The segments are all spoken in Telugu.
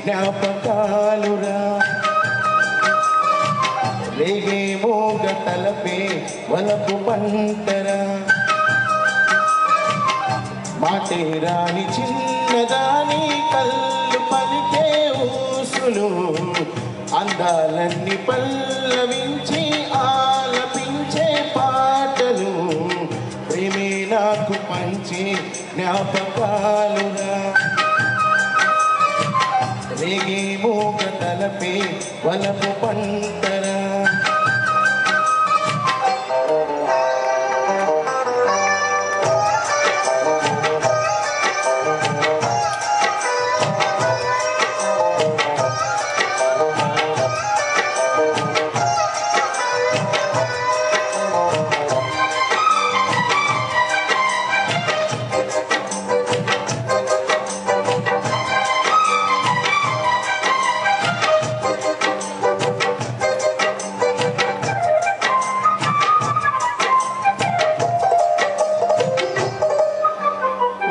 జ్ఞాపకాలురా రేగే మోగ తలపే వలపు పంటరా మాటే రాని చిన్నదాని కళ్ళు పలికే ఊసులు అందాలన్నీ పల్లవించి ఆలపించే పాటలు ప్రేమే నాకు పంచే జ్ఞాపకాలురా రేగే మోగ తలపే వలపు పంటరా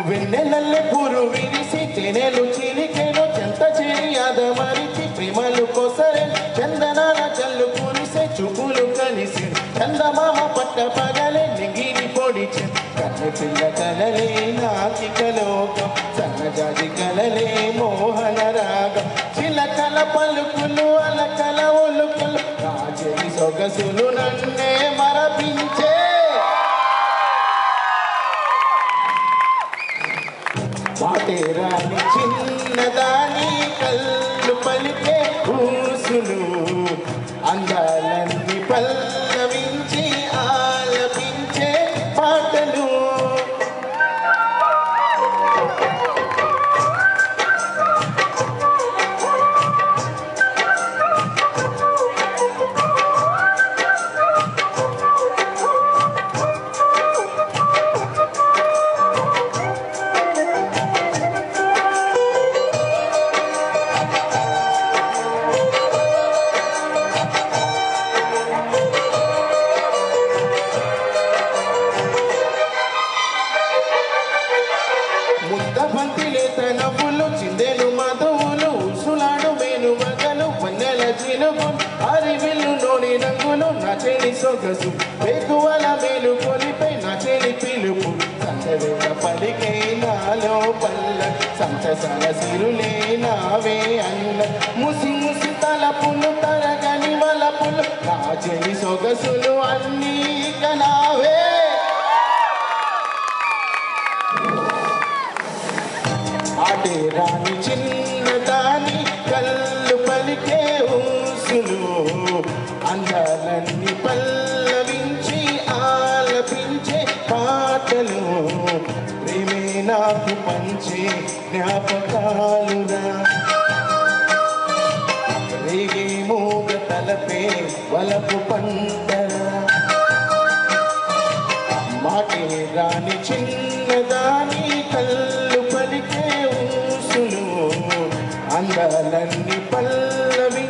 వెన్నెలల్లె పూరు విరిసి చెనెలు చిలికెను చెంత చేయాద మరిచి ప్రేమలు కొసరే చందనాల చల్లు కురిసే చూపులు కలిసి చందమామ పట్ట పగలే నిగిరి పొడిచి కన్ను పిల్ల కలలే నాకిక లోకం సన్నజాజి కలలే మోహన రాగం చిలకల పలుకులు అలకల ఒలుకులు రాజరి సొగసులు నన్నే మరపించే మాటే రాని చిన్నదాని కళ్ళు పలికే ఊసులు అందాలన్నీ పల్లవించి ఆలపించే పాటలు ముద్దబంతిలేత నవ్వులు చిందెలు మధువులు ఉసులాడు మేలు మగలు వన్నెల చిలుగు అరివిల్లు నోని రంగులు నా చెలి సొగసు వేకువల మేలు కొలిపై నా చెలి పిలుపు సంతవేళ పలికే నాలో పల్ల సంతసాల సిరులే నావే అన్న ముసి ముసి తలపులు తరగని వలపులు నా చెలి సొగసులు అన్నీ నావే ఆటే రాని చిన్నదాని కళ్ళు పలికే ఊసులు అందాలన్నీ పల్లవించి ఆలపించే పాటలు ప్రేమే నాకు పంచే జ్ఞాపకాలురా రేగే మోగ తలపే వలపు పంటరా మాటే రాని చిన్నదాని కళ్ళు పలికే ఊసులు అందాలన్నీ పల్లవి